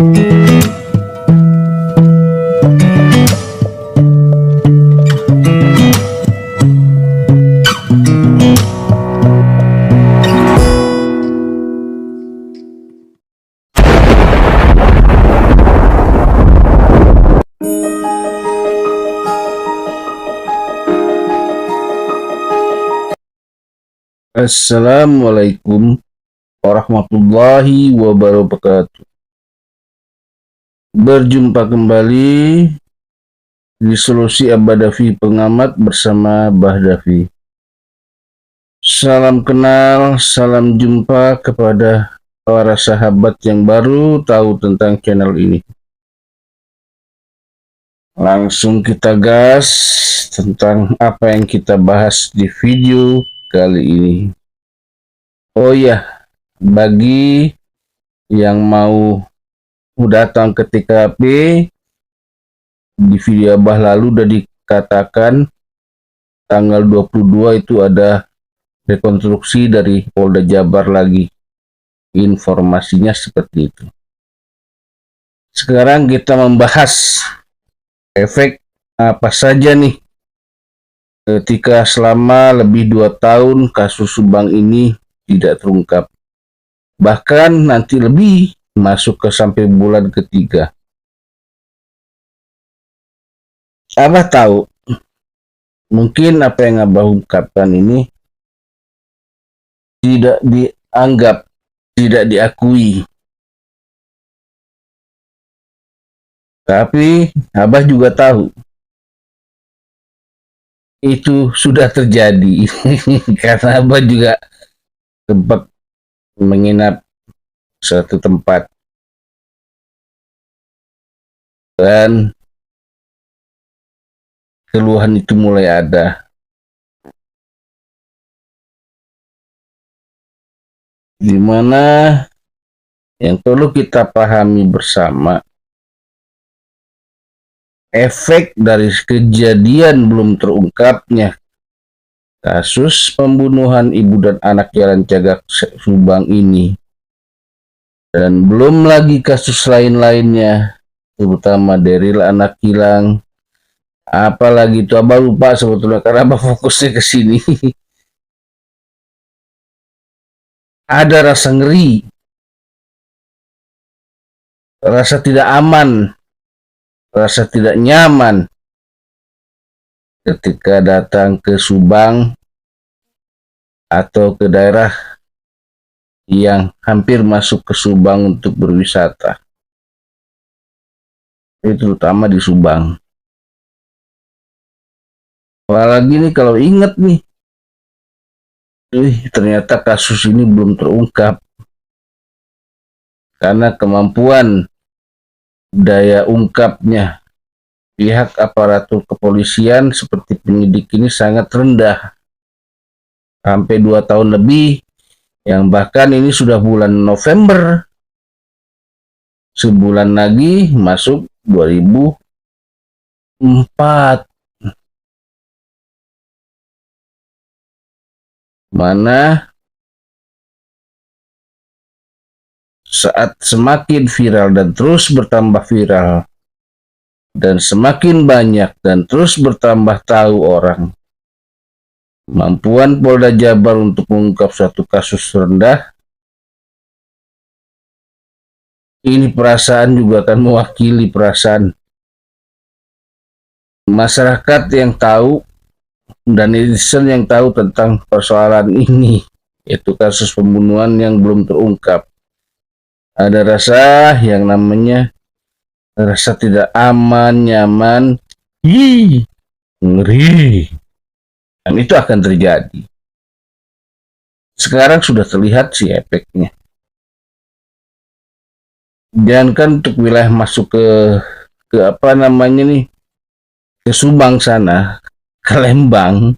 Assalamualaikum warahmatullahi wabarakatuh. Berjumpa kembali di Solusi Abadafi Pengamat bersama Bahdafi. Salam kenal, salam jumpa kepada para sahabat yang baru tahu tentang channel ini. Langsung kita gas tentang apa yang kita bahas di video kali ini. Oh ya, bagi yang mau datang ke TKP, di video Abah lalu udah dikatakan tanggal 22 itu ada rekonstruksi dari Polda Jabar lagi. Informasinya seperti itu. Sekarang kita membahas efek apa saja nih ketika selama lebih 2 tahun kasus Subang ini tidak terungkap. Bahkan nanti lebih masuk ke sampai bulan ketiga. Abah tahu, mungkin apa yang Abah ungkapkan ini tidak dianggap, tidak diakui. Tapi Abah juga tahu itu sudah terjadi karena Abah juga sempat menginap suatu tempat dan keluhan itu mulai ada. Di mana yang perlu kita pahami bersama, efek dari kejadian belum terungkapnya kasus pembunuhan ibu dan anak Jalan Cagak Subang ini, dan belum lagi kasus lain-lainnya, terutama Daryl anak hilang, apalagi itu Abah lupa sebetulnya karena Abah fokusnya ke sini. Ada rasa ngeri, rasa tidak aman, rasa tidak nyaman ketika datang ke Subang atau ke daerah yang hampir masuk ke Subang untuk berwisata. Itu terutama di Subang. Apalagi nih kalau ingat nih, ternyata kasus ini belum terungkap karena kemampuan daya ungkapnya pihak aparatur kepolisian seperti penyidik ini sangat rendah, sampai 2 tahun lebih, yang bahkan ini sudah bulan November, sebulan lagi masuk 2004, mana saat semakin viral dan terus bertambah viral dan semakin banyak dan terus bertambah tahu orang, kemampuan Polda Jabar untuk mengungkap suatu kasus rendah. Ini perasaan juga akan mewakili perasaan masyarakat yang tahu dan netizen yang tahu tentang persoalan ini, yaitu kasus pembunuhan yang belum terungkap. Ada rasa yang namanya rasa tidak aman, nyaman, ngeri, dan itu akan terjadi. Sekarang sudah terlihat sih efeknya. Jangankan untuk wilayah masuk ke apa namanya nih, ke Subang sana, ke Lembang,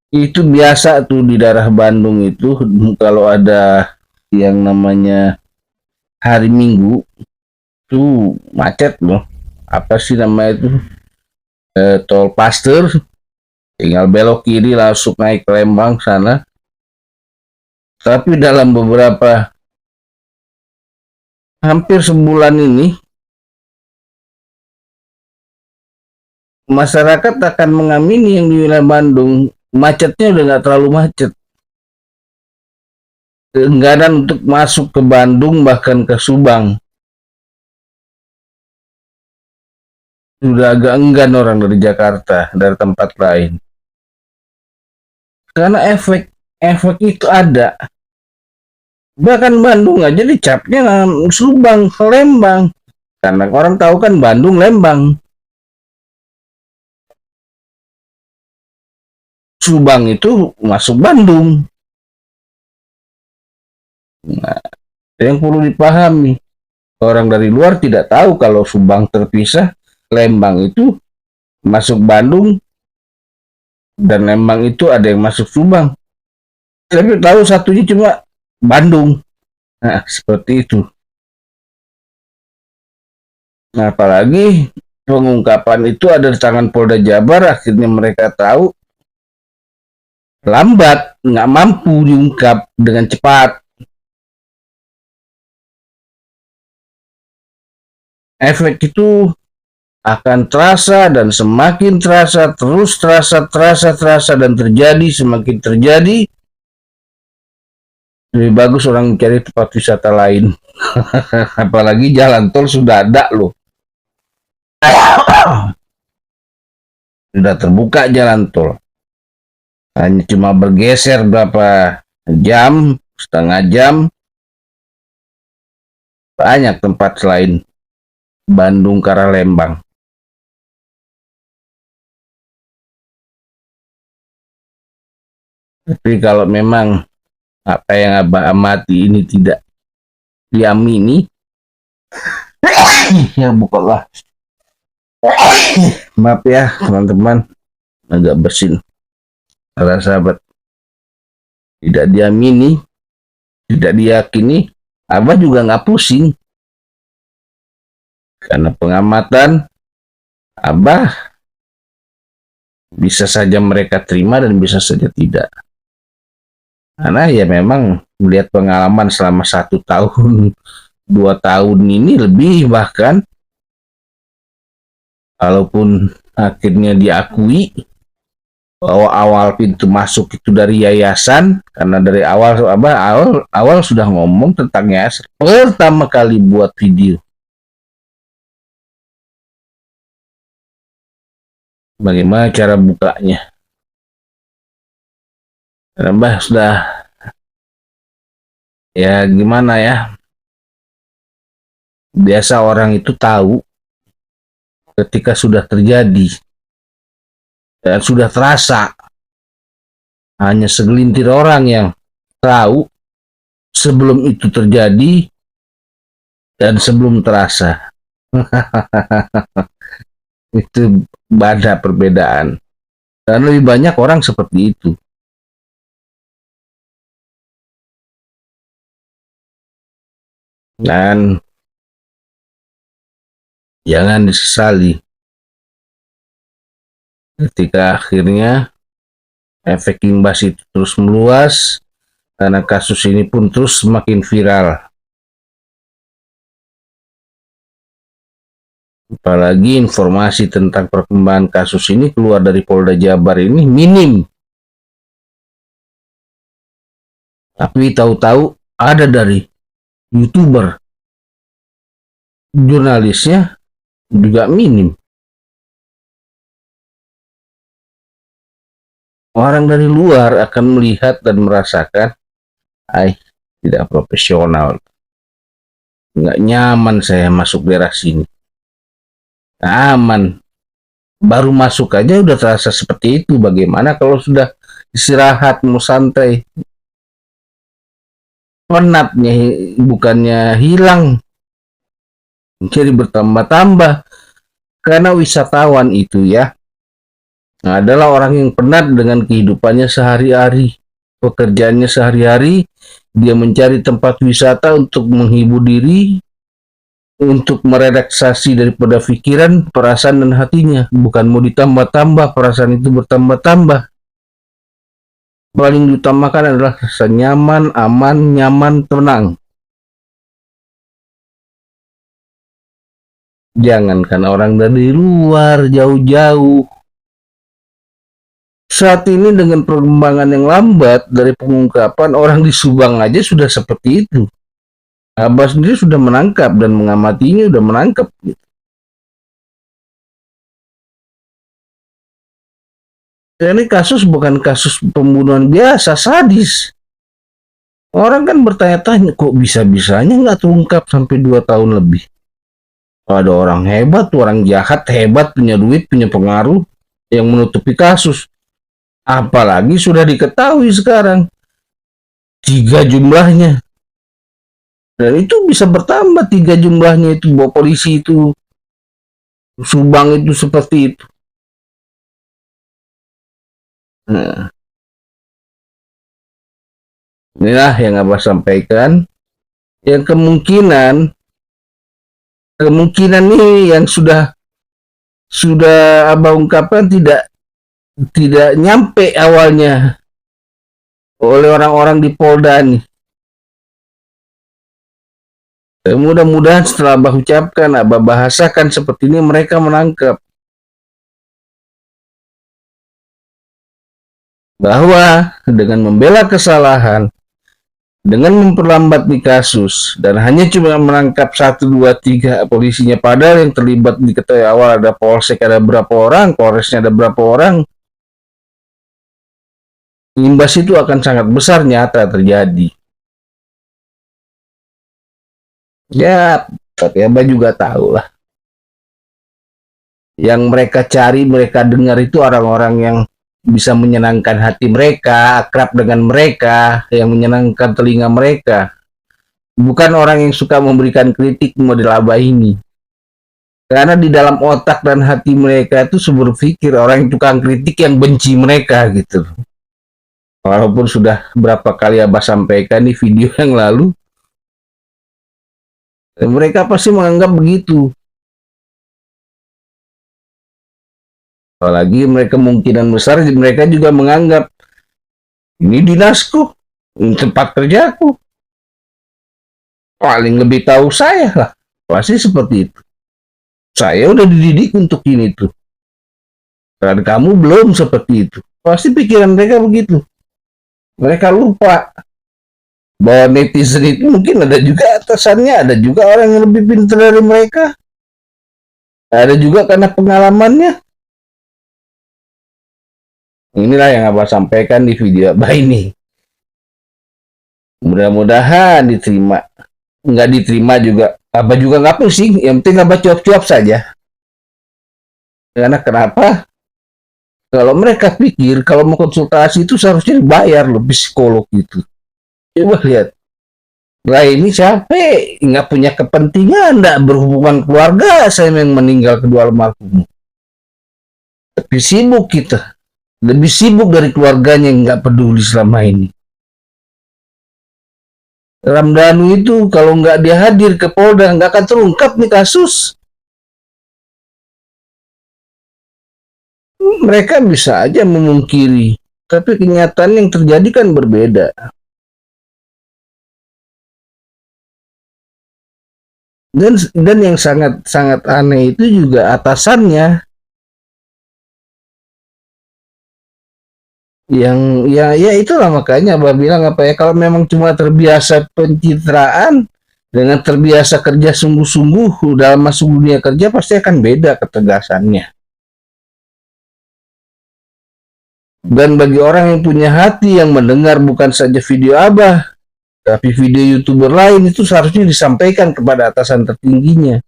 itu biasa tuh di daerah Bandung itu kalau ada yang namanya hari Minggu tuh macet loh. Apa sih namanya itu, tol Pasteur, tinggal belok kiri langsung naik ke Lembang sana. Tapi dalam beberapa hampir sebulan ini masyarakat akan mengamini yang di wilayah Bandung. Macetnya udah nggak terlalu macet. Keengganan untuk masuk ke Bandung bahkan ke Subang. Sudah agak enggan orang dari Jakarta, dari tempat lain. Karena efek itu ada. Bahkan Bandung aja dicapnya Subang, Lembang. Karena orang tahu kan Bandung, Lembang. Subang itu masuk Bandung. Nah, yang perlu dipahami. Orang dari luar tidak tahu kalau Subang terpisah, Lembang itu masuk Bandung, dan Lembang itu ada yang masuk Subang. Tapi tahu satunya cuma Bandung. Nah, seperti itu. Nah, apalagi pengungkapan itu ada di tangan Polda Jabar, akhirnya mereka tahu lambat, nggak mampu diungkap dengan cepat. Efek itu akan terasa dan semakin terasa, terus terasa dan terjadi, semakin terjadi. Lebih bagus orang cari tempat wisata lain. Apalagi jalan tol sudah ada loh. Sudah terbuka jalan tol. Hanya cuma bergeser berapa jam, setengah jam. Banyak tempat selain Bandung ke arah Lembang. Tapi kalau memang apa yang Abah amati ini tidak diamini, ya bukalah. Maaf ya teman-teman, agak bersin. Para sahabat, tidak diamini, tidak diyakini, Abah juga nggak pusing. Karena pengamatan Abah bisa saja mereka terima dan bisa saja tidak. Karena ya memang melihat pengalaman selama 1 tahun, 2 tahun ini lebih bahkan, walaupun akhirnya diakui bahwa awal pintu masuk itu dari yayasan, karena dari awal sudah ngomong tentang yayasan pertama kali buat video. Bagaimana cara bukanya? Mbah sudah, ya gimana ya, biasa orang itu tahu ketika sudah terjadi dan sudah terasa. Hanya segelintir orang yang tahu sebelum itu terjadi dan sebelum terasa. Itu ada perbedaan. Dan lebih banyak orang seperti itu. Dan jangan disesali ketika akhirnya efek imbas itu terus meluas, karena kasus ini pun terus semakin viral. Apalagi informasi tentang perkembangan kasus ini keluar dari Polda Jabar ini minim. Tapi tahu-tahu ada dari YouTuber. Jurnalisnya juga minim. Orang dari luar akan melihat dan merasakan, tidak profesional. Nggak nyaman saya masuk daerah sini. Aman. Baru masuk aja udah terasa seperti itu. Bagaimana kalau sudah istirahat, mau santai? Penatnya bukannya hilang, jadi bertambah-tambah. Karena wisatawan itu ya adalah orang yang penat dengan kehidupannya sehari-hari, pekerjaannya sehari-hari. Dia mencari tempat wisata untuk menghibur diri, untuk merelaksasi daripada pikiran, perasaan, dan hatinya. Bukan mau ditambah-tambah, perasaan itu bertambah-tambah. Paling diutamakan adalah rasa nyaman, aman, nyaman, tenang. Jangankan orang dari luar, jauh-jauh. Saat ini dengan perkembangan yang lambat dari pengungkapan, orang di Subang aja sudah seperti itu. Abah sendiri sudah menangkap dan mengamatinya, sudah menangkap. Ini kasus bukan kasus pembunuhan biasa, sadis. Orang kan bertanya-tanya, kok bisa-bisanya nggak terungkap sampai 2 tahun lebih. Ada orang hebat, orang jahat, hebat, punya duit, punya pengaruh, yang menutupi kasus. Apalagi sudah diketahui sekarang 3 jumlahnya. Dan itu bisa bertambah 3 jumlahnya itu, bahwa polisi itu, Subang itu seperti itu. Nah, inilah yang Abah sampaikan. Yang kemungkinan nih yang sudah Abah ungkapkan tidak nyampe awalnya oleh orang-orang di Polda nih. Mudah-mudahan setelah Abah ucapkan, Abah bahasakan seperti ini, mereka menangkap bahwa dengan membela kesalahan, dengan memperlambat di kasus, dan hanya cuma menangkap 1, 2, 3 polisinya, padahal yang terlibat diketahui awal ada polsek ada berapa orang, polresnya ada berapa orang, imbas itu akan sangat besar nyata terjadi. Ya, tapi Abah juga tahu lah. Yang mereka cari, mereka dengar itu orang-orang yang bisa menyenangkan hati mereka, akrab dengan mereka, yang menyenangkan telinga mereka. Bukan orang yang suka memberikan kritik model Abah ini. Karena di dalam otak dan hati mereka itu berpikir orang yang tukang kritik yang benci mereka gitu. Walaupun sudah berapa kali Abah sampaikan di video yang lalu, mereka pasti menganggap begitu. Apalagi mereka kemungkinan besar mereka juga menganggap ini dinasku, ini tempat kerjaku, paling lebih tahu saya lah. Pasti seperti itu. Saya udah dididik untuk ini tuh. Dan kamu belum seperti itu. Pasti pikiran mereka begitu. Mereka lupa bahwa netizen itu mungkin ada juga atasannya, ada juga orang yang lebih pintar dari mereka, ada juga karena pengalamannya. Inilah yang Abah sampaikan di video Abah ini. Mudah-mudahan diterima. Nggak diterima juga, Abah juga nggak pusing. Yang penting Abah cuap-cuap saja. Karena kenapa? Kalau mereka pikir kalau mau konsultasi itu seharusnya dibayar loh, psikolog itu. Coba lihat. Lah ini capek, nggak punya kepentingan, nggak berhubungan keluarga, saya yang meninggal kedua almarhum. Tapi sibuk kita, lebih sibuk dari keluarganya yang nggak peduli selama ini. Ramdhanu itu kalau nggak dia hadir ke Polda nggak akan terungkap nih kasus. Mereka bisa aja memungkiri, tapi kenyataan yang terjadi kan berbeda. Dan yang sangat aneh itu juga atasannya yang ya itulah makanya Abah bilang apa ya, kalau memang cuma terbiasa pencitraan dengan terbiasa kerja sungguh-sungguh dalam masuk dunia kerja, pasti akan beda ketegasannya. Dan bagi orang yang punya hati yang mendengar bukan saja video Abah, tapi video YouTuber lain, itu seharusnya disampaikan kepada atasan tertingginya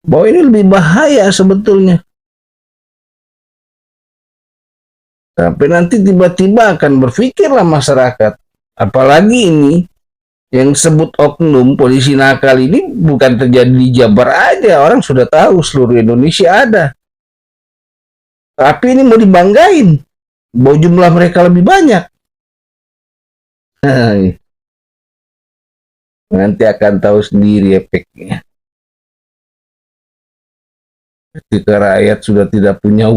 bahwa ini lebih bahaya sebetulnya. Tapi nanti tiba-tiba akan berpikirlah masyarakat, apalagi ini yang sebut oknum polisi nakal ini bukan terjadi di Jabar aja, orang sudah tahu seluruh Indonesia ada. Tapi ini mau dibanggain bahwa jumlah mereka lebih banyak. Nanti akan tahu sendiri efeknya. Ketika rakyat sudah tidak punya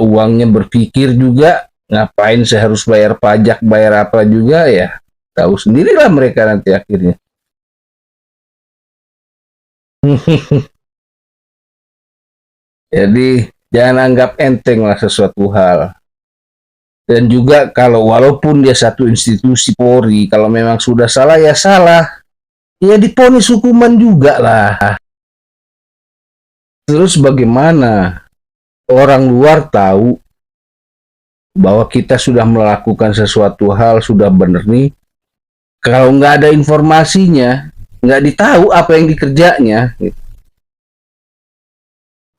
uangnya berpikir juga, ngapain saya harus bayar pajak, bayar apa juga ya. Tahu sendirilah mereka nanti akhirnya. Jadi jangan anggap enteng lah sesuatu hal. Dan juga kalau walaupun dia satu institusi Polri, kalau memang sudah salah ya salah, ya diponis hukuman juga lah. Terus bagaimana orang luar tahu bahwa kita sudah melakukan sesuatu hal sudah benar nih, kalau nggak ada informasinya, nggak ditahu apa yang dikerjanya.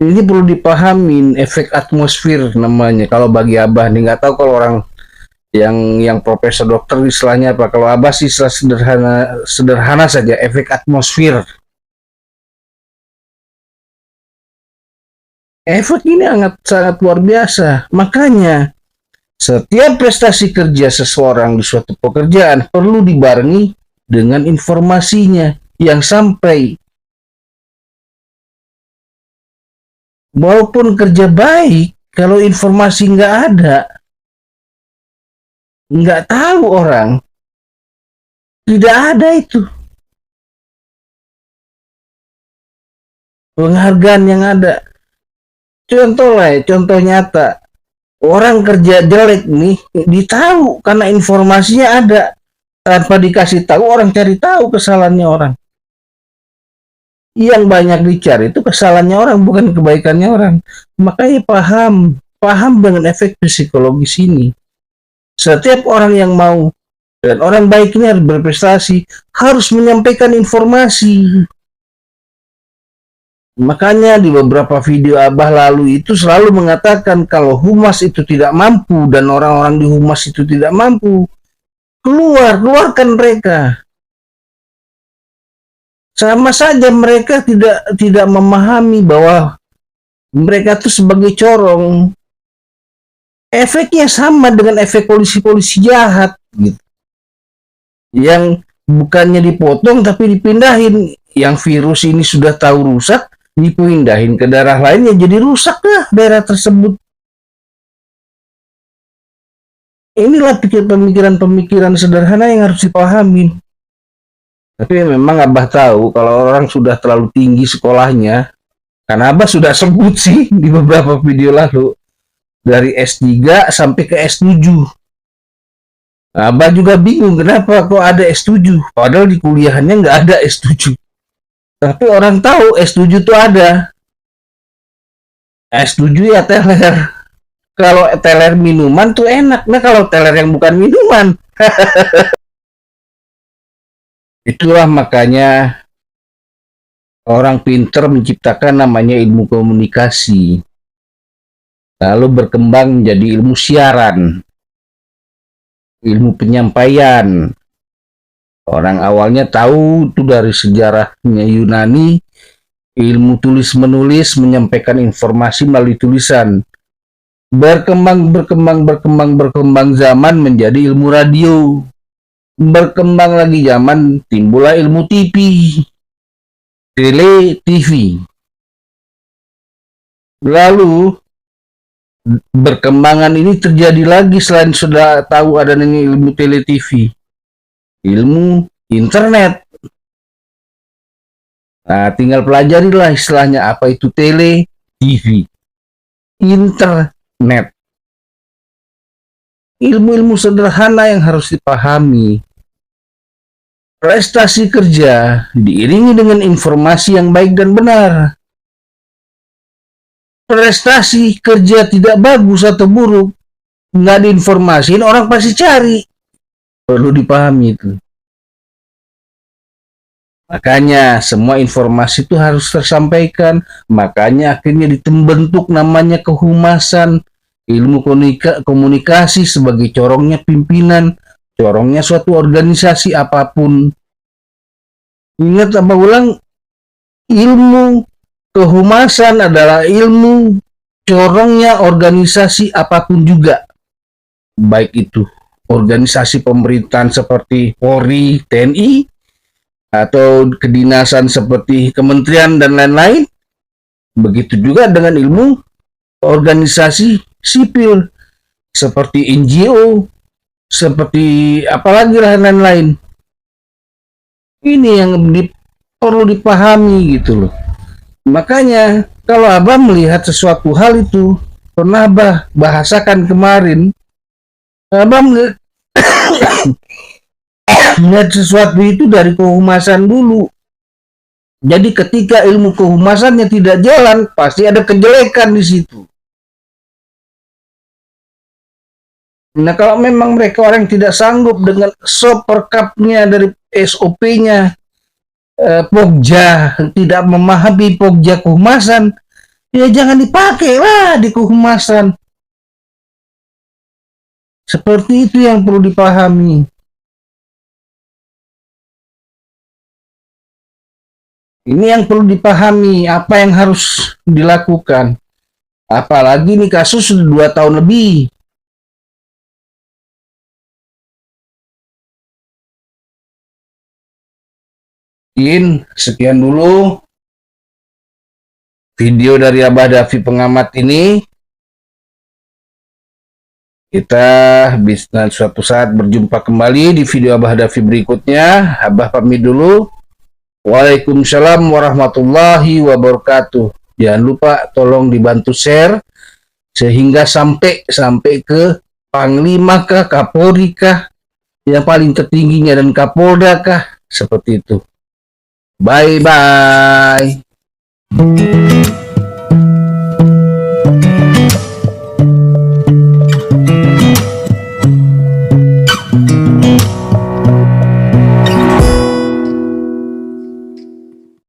Ini perlu dipahamin efek atmosfer namanya. Kalau bagi Abah nih, nggak tahu kalau orang yang profesor dokter istilahnya apa. Kalau Abah sih istilah sederhana saja, efek atmosfer. Efek ini sangat luar biasa. Makanya setiap prestasi kerja seseorang di suatu pekerjaan perlu dibarengi dengan informasinya yang sampai. Walaupun kerja baik, kalau informasi nggak ada, nggak tahu orang, tidak ada itu penghargaan yang ada. Contoh lah, contoh nyata. Orang kerja jelek nih, ditahu karena informasinya ada. Tanpa dikasih tahu, orang cari tahu kesalahannya orang. Yang banyak dicari itu kesalahannya orang, bukan kebaikannya orang. Makanya paham dengan efek psikologis ini. Setiap orang yang mau dan orang baik ini harus berprestasi, harus menyampaikan informasi. Makanya di beberapa video Abah lalu itu selalu mengatakan kalau humas itu tidak mampu dan orang-orang di humas itu tidak mampu, keluarkan mereka. Sama saja mereka tidak memahami bahwa mereka itu sebagai corong. Efeknya sama dengan efek polisi-polisi jahat gitu. Yang bukannya dipotong tapi dipindahin. Yang virus ini sudah tahu rusak, dipindahin ke daerah lainnya jadi rusak lah daerah tersebut. Inilah pemikiran-pemikiran sederhana yang harus dipahami. Tapi memang Abah tahu kalau orang sudah terlalu tinggi sekolahnya, karena Abah sudah sebut sih di beberapa video lalu, dari S3 sampai ke S7. Abah juga bingung kenapa kok ada S7, padahal di kuliahannya nggak ada S7. Tapi orang tahu S7 itu ada. S7 ya teler. Kalau teler minuman tuh enak. Nah kalau teler yang bukan minuman. Itulah makanya orang pinter menciptakan namanya ilmu komunikasi. Lalu berkembang menjadi ilmu siaran. Ilmu penyampaian. Orang awalnya tahu itu dari sejarahnya Yunani, ilmu tulis-menulis menyampaikan informasi melalui tulisan. Berkembang zaman menjadi ilmu radio. Berkembang lagi zaman timbullah ilmu TV, TV. Lalu berkembangan ini terjadi lagi selain sudah tahu ada ilmu TV. Ilmu internet. Nah, tinggal pelajarilah istilahnya apa itu TV, internet. Ilmu-ilmu sederhana yang harus dipahami. Prestasi kerja diiringi dengan informasi yang baik dan benar. Prestasi kerja tidak bagus atau buruk, nggak diinformasiin, orang pasti cari. Perlu dipahami itu. Makanya semua informasi itu harus tersampaikan. Makanya akhirnya dibentuk namanya kehumasan, ilmu komunikasi sebagai corongnya pimpinan, corongnya suatu organisasi apapun. Ingat apa ulang, ilmu kehumasan adalah ilmu corongnya organisasi apapun juga. Baik itu organisasi pemerintahan seperti Polri, TNI, atau kedinasan seperti kementerian dan lain-lain. Begitu juga dengan ilmu organisasi sipil seperti NGO, seperti apalagi lain-lain. Ini yang perlu dipahami gitu loh. Makanya kalau Abah melihat sesuatu hal itu, pernah Abah bahasakan kemarin, Abah melihat sesuatu itu dari kehumasan dulu. Jadi ketika ilmu kehumasannya tidak jalan, pasti ada kejelekan di situ. Nah, kalau memang mereka orang yang tidak sanggup dengan perkapnya dari SOP-nya, Pogja, tidak memahami Pogja kehumasan, ya jangan dipakai lah di kehumasan. Seperti itu yang perlu dipahami. Ini yang perlu dipahami, apa yang harus dilakukan. Apalagi ini kasus sudah 2 tahun lebih. Sekian dulu video dari Abah Davi pengamat ini. Kita bisa suatu saat berjumpa kembali di video Abah Davi berikutnya. Abah pamit dulu. Waalaikumsalam warahmatullahi wabarakatuh. Jangan lupa tolong dibantu share sehingga sampai ke Panglima kah, Kapolri kah, yang paling tertingginya, dan Kapolda kah, seperti itu. Bye-bye.